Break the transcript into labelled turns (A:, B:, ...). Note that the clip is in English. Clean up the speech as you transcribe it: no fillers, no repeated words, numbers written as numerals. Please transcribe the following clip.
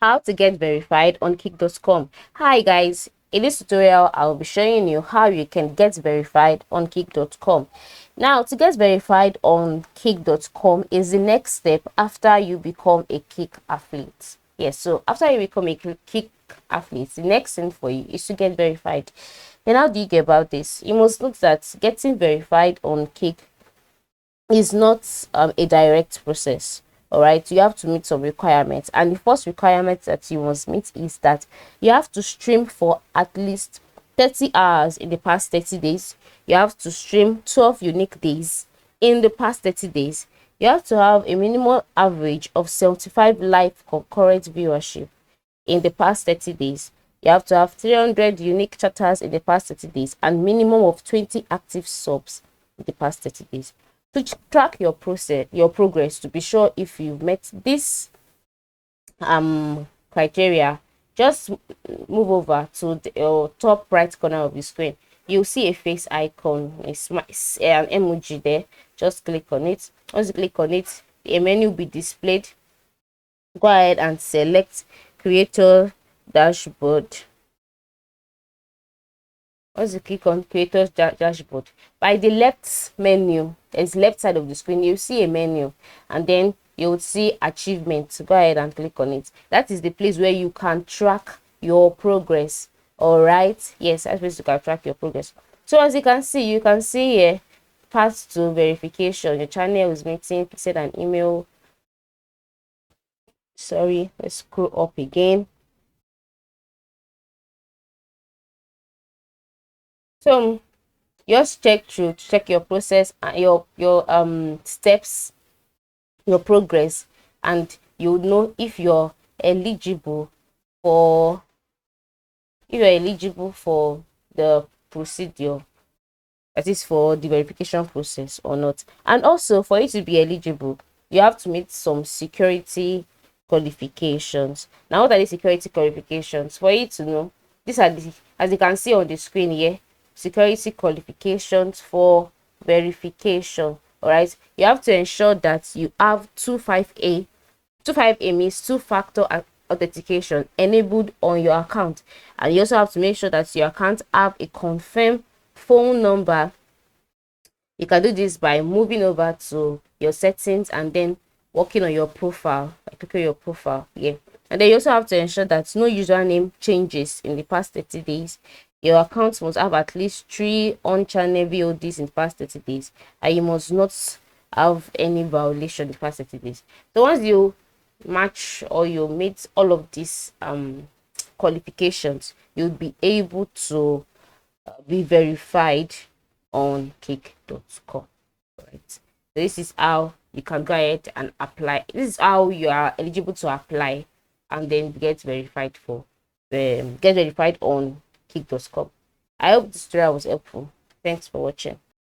A: How to get verified on kick.com. Hi guys, in this tutorial I'll be showing you how you can get verified on kick.com. Now, to get verified on kick.com is the next step after you become a Kick athlete. Yes, so after you become a Kick athlete, the next thing for you is to get verified. Then how do you get about this? You must look that getting verified on Kick is not a direct process. All right, you have to meet some requirements, and the first requirement that you must meet is that you have to stream for at least 30 hours in the past 30 days. You have to stream 12 unique days in the past 30 days. You have to have a minimum average of 75 live concurrent viewership in the past 30 days. You have to have 300 unique chatters in the past 30 days and minimum of 20 active subs in the past 30 days. To track your progress, to be sure if you've met this criteria, just move over to the top right corner of the screen. You'll see a face icon, an emoji there. Just click on it. Once you click on it, a menu will be displayed. Go ahead and select creator dashboard. Once you click on creators dashboard, by the left menu, there's left side of the screen, you'll see a menu, and then you'll see achievements. Go ahead and click on it. That is the place where you can track your progress. All right, yes, that's where you can track your progress. So as you can see here, path to verification. Your channel is meeting, send an email. Sorry, let's scroll up again. So just check your process and your steps, your progress, and you know if you're eligible for the procedure, that is for the verification process or not. And also, for you to be eligible, you have to meet some security qualifications. Now, what are the security qualifications? For you to know, these are the, as you can see on the screen here, security qualifications for verification. All right, you have to ensure that you have 25A means two-factor authentication enabled on your account, and you also have to make sure that your account have a confirmed phone number. You can do this by moving over to your settings and then working on your profile, like clicking your profile. Yeah, and then you also have to ensure that no username changes in the past 30 days. Your account must have at least 3 on-channel VODs in the past 30 days, and you must not have any violation in the past 30 days. So once you match or you meet all of these qualifications, you'll be able to be verified on kick.com. Right, so this is how you can go ahead and apply. This is how you are eligible to apply and then get verified on kick.com. I hope this tutorial was helpful. Thanks for watching.